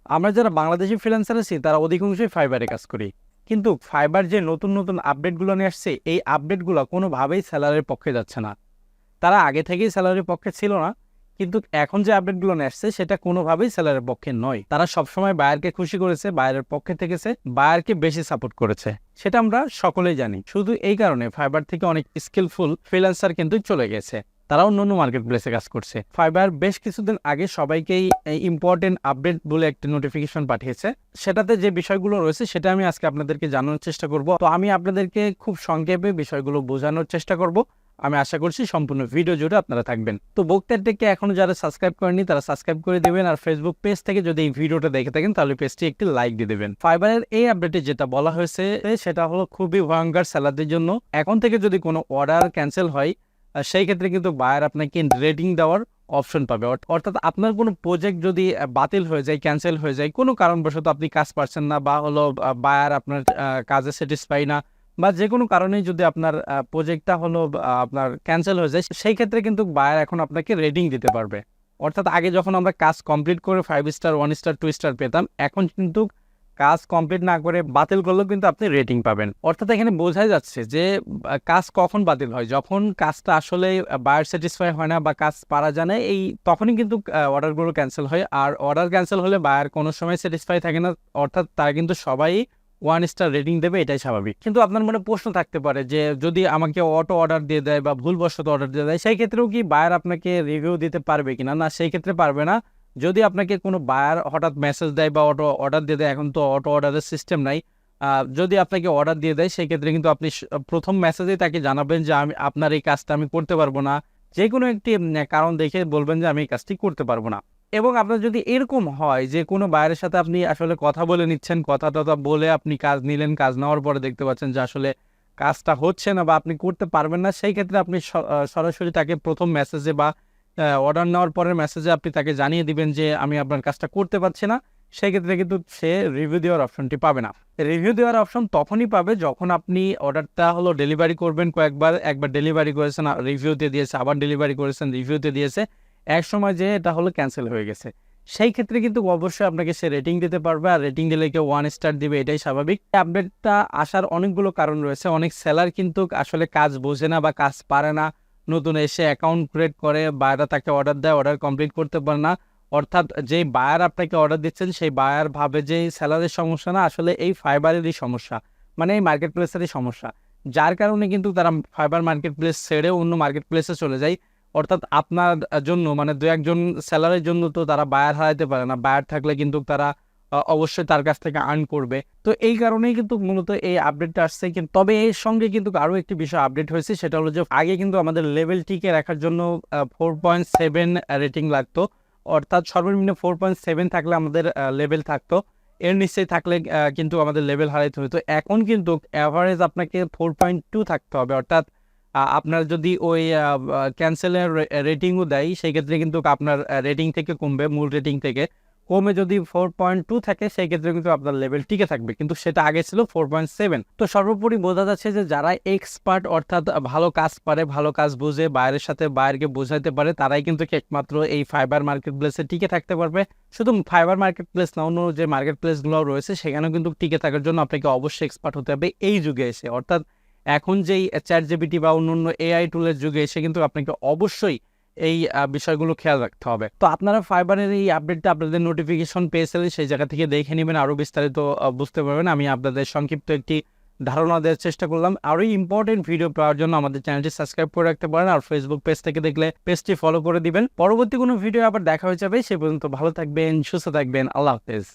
আমরা যারা বাংলাদেশি ফ্রিল্যান্সার আছি তারা অধিকাংশই ফাইবারে কাজ করি। কিন্তু ফাইবার যে নতুন নতুন আপডেটগুলো নিয়ে আসছে, এই আপডেটগুলো কোনোভাবেই সেলারের পক্ষে যাচ্ছে না। তারা আগে থেকেই সেলারের পক্ষে ছিল না, কিন্তু এখন যে আপডেটগুলো নিয়ে আসছে সেটা কোনোভাবেই সেলারের পক্ষে নয়। তারা সবসময় বায়ারকে খুশি করেছে, বায়ারের পক্ষে থেকেছে, বায়ারকে বেশি সাপোর্ট করেছে। সেটা আমরা সকলেই জানি। শুধু এই কারণে ফাইবার থেকে অনেক স্কিলফুল ফ্রিল্যান্সার কিন্তু চলে গেছে, তারা অন্য মার্কেট প্লেসে কাজ করছে। ফাইবার বেশ কিছুদিন আগে সবাইকেই ইম্পর্টেন্ট আপডেট বলে একটা নোটিফিকেশন পাঠিয়েছে। সেটাতে যে বিষয়গুলো রয়েছে সেটা আমি আজকে আপনাদেরকে জানানোর চেষ্টা করব। তো আমি আপনাদেরকে খুব সংক্ষেপে বিষয়গুলো বোঝানোর চেষ্টা করব। আমি আশা করছি সম্পূর্ণ ভিডিও জুড়ে আপনারা থাকবেন। তো বক্তিয়ার টেককে এখনো যারা সাবস্ক্রাইব করেননি তারা সাবস্ক্রাইব করে দেবেন, আর ফেসবুক পেজ থেকে যদি এই ভিডিওটা দেখে থাকেন তাহলে পেজটি একটি লাইক দিয়ে দেবেন। ফাইবারের এই আপডেটে যেটা বলা হয়েছে সেটা হলো খুবই ভয়ঙ্কর সেলারদের জন্য। এখন থেকে যদি কোনো অর্ডার ক্যান্সেল হয়, সেই ক্ষেত্রে কিন্তু বায়ার আপনাকে রেটিং দেওয়ার অপশন পাবে। অর্থাৎ আপনার কোনো প্রজেক্ট যদি বাতিল হয়ে যায়, ক্যান্সেল হয়ে যায়, কোনো কারণবশত আপনি কাজ পারছেন না, বা হলো বায়ার আপনার কাজে স্যাটিসফাই না, বা যে কোনো কারণেই যদি আপনার প্রজেক্টটা হলো আপনার ক্যান্সেল হয়ে যায়, সেই ক্ষেত্রে কিন্তু বায়ার এখন আপনাকে রেটিং দিতে পারবে। অর্থাৎ আগে যখন আমরা কাজ কমপ্লিট করে 5 স্টার 1 স্টার 2 স্টার পেতাম, এখন কিন্তু কাজ কমপ্লিট না করে বাতিল করলেও কিন্তু আপনি রেটিং পাবেন। অর্থাৎ এখানে বোঝাই যাচ্ছে যে কাজ কখন বাতিল হয়, যখন কাজটা আসলে বায়ার স্যাটিসফাই হয় না বা কাজ পারা যায় না, এই তখনই কিন্তু অর্ডারগুলো ক্যান্সেল হয়। আর অর্ডার ক্যান্সেল হলে বায়ার কোনো সময় স্যাটিসফাই থাকে না, অর্থাৎ তারা কিন্তু সবাই 1 স্টার রেটিং দেবে, এটাই স্বাভাবিক। কিন্তু আপনার মনে প্রশ্ন থাকতে পারে যে যদি আমাকে অটো অর্ডার দিয়ে দেয় বা ভুলবশত অর্ডার দিয়ে দেয়, সেই ক্ষেত্রেও কি বায়ার আপনাকে রিভিউ দিতে পারবে কিনা? না, সেই ক্ষেত্রে পারবে না। যদি আপনাকে কোনো বায়ার হঠাৎ মেসেজ দেয় বা অটো অর্ডার দিয়ে দেয়, এখন তো অটো অর্ডারের সিস্টেম নাই, যদি আপনাকে অর্ডার দিয়ে দেয় সেই ক্ষেত্রে কিন্তু আপনি প্রথম মেসেজেই তাকে জানাবেন যে আমি আপনার এই কাজটা আমি করতে পারবো না। যে কোনো একটি কারণ দেখে বলবেন যে আমি এই কাজটি করতে পারবো না। এবং আপনার যদি এরকম হয় যে কোনো বায়ারের সাথে আপনি আসলে কথা বলে নিচ্ছেন, কথা টথা বলে আপনি কাজ নিলেন, কাজ নেওয়ার পরে দেখতে পাচ্ছেন যে আসলে কাজটা হচ্ছে না বা আপনি করতে পারবেন না, সেই ক্ষেত্রে আপনি সরাসরি তাকে প্রথম মেসেজে বা অর্ডার নেওয়ার পরের মেসেজে আপনি তাকে জানিয়ে দিবেন যে আমি আপনার কাজটা করতে পারছি না। সেই ক্ষেত্রে কিন্তু সে রিভিউ দেওয়ার অপশনটি পাবে না। রিভিউ দেওয়ার অপশন তখনই পাবে যখন আপনি অর্ডারটা হলো ডেলিভারি করবেন কয়েকবার, একবার ডেলিভারি করেছেন রিভিউতে দিয়েছে, আবার ডেলিভারি করেছেন রিভিউতে দিয়েছে, এক সময় যে এটা হলো ক্যান্সেল হয়ে গেছে, সেই ক্ষেত্রে কিন্তু অবশ্যই আপনাকে সে রেটিং দিতে পারবে। আর রেটিং দিলে কেউ 1 স্টার দিবে, এটাই স্বাভাবিক। আপডেটটা আসার অনেকগুলো কারণ রয়েছে। অনেক সেলার কিন্তু আসলে কাজ বোঝে না বা কাজ পারে না, নতুন এসে অ্যাকাউন্ট ক্রিয়েট করে, বায়াররা তাকে অর্ডার দেয়, অর্ডার কমপ্লিট করতে পারে না। অর্থাৎ যেই বায়ার আপনাকে অর্ডার দিচ্ছেন সেই বায়ার ভাবে যে সেলারের সমস্যা না, আসলে এই ফাইবারেরই সমস্যা, মানে এই মার্কেট প্লেসেরই সমস্যা। যার কারণে কিন্তু তারা ফাইবার মার্কেট প্লেস ছেড়ে অন্য মার্কেট প্লেসে চলে যায়। অর্থাৎ আপনার জন্য, মানে দু একজন সেলারের জন্য তো তারা বায়ার হারাইতে পারে না। বায়ার থাকলে কিন্তু তারা অবশ্যই তার কাছ থেকে আর্ন করবে। তো এই কারণেই কিন্তু মূলত এই আপডেটটা আসছে। কিন্তু তবে এর সঙ্গে কিন্তু আরও একটি বিষয় আপডেট হয়েছে, সেটা হলো যে আগে কিন্তু আমাদের লেভেল টিকে রাখার জন্য 4.7 রেটিং লাগতো। অর্থাৎ সর্বনিম্ন 4.7 থাকলে আমাদের লেভেল থাকতো, এর নিচে থাকলে কিন্তু আমাদের লেভেল হারাইতে হতো। এখন কিন্তু অ্যাভারেজ আপনাকে 4.2 থাকতে হবে। অর্থাৎ আপনার যদি ওই ক্যান্সেলের রেটিংও দেয়, সেই ক্ষেত্রে কিন্তু আপনার রেটিং থেকে কমবে, মূল রেটিং থেকে কমে যদি 4.2 থাকে, সেই ক্ষেত্রে কিন্তু আপনার লেভেল টিকে থাকবে, কিন্তু সেটা আগে ছিল 4.7। তো সর্বোপরি বোঝা যাচ্ছে যে যারা এক্সপার্ট, অর্থাৎ ভালো কাজ পারে, ভালো কাজ বুঝে, বাইরের সাথে বাইরকে বোঝাইতে পারে, তারাই কিন্তু একমাত্র এই ফাইবার মার্কেট প্লেসে টিকে থাকতে পারবে। শুধু ফাইবার মার্কেট প্লেস না, অন্য যে মার্কেট প্লেসগুলো রয়েছে সেখানেও কিন্তু টিকে থাকার জন্য আপনাকে অবশ্যই এক্সপার্ট হতে হবে এই যুগে এসে। অর্থাৎ এখন যেই চ্যাট জিপিটি বা অন্য এআই টুলের যুগে এসে কিন্তু আপনাকে অবশ্যই এই বিষয়গুলো খেয়াল রাখতে হবে। তো আপনারা ফাইবারের এই আপডেটটা আপনাদের নোটিফিকেশন পেয়েছিলেন, সেই জায়গা থেকে দেখে নেবেন, আরও বিস্তারিত বুঝতে পারবেন। আমি আপনাদের সংক্ষিপ্ত একটি ধারণা দেওয়ার চেষ্টা করলাম। আরও ইম্পর্টেন্ট ভিডিও পাওয়ার জন্য আমাদের চ্যানেলটি সাবস্ক্রাইব করে রাখতে পারেন, আর ফেসবুক পেজ থেকে দেখলে পেজটি ফলো করে দিবেন। পরবর্তী কোনো ভিডিও আবার দেখা হয়ে যাবে। সে পর্যন্ত ভালো থাকবেন, সুস্থ থাকবেন। আল্লাহ হাফেজ।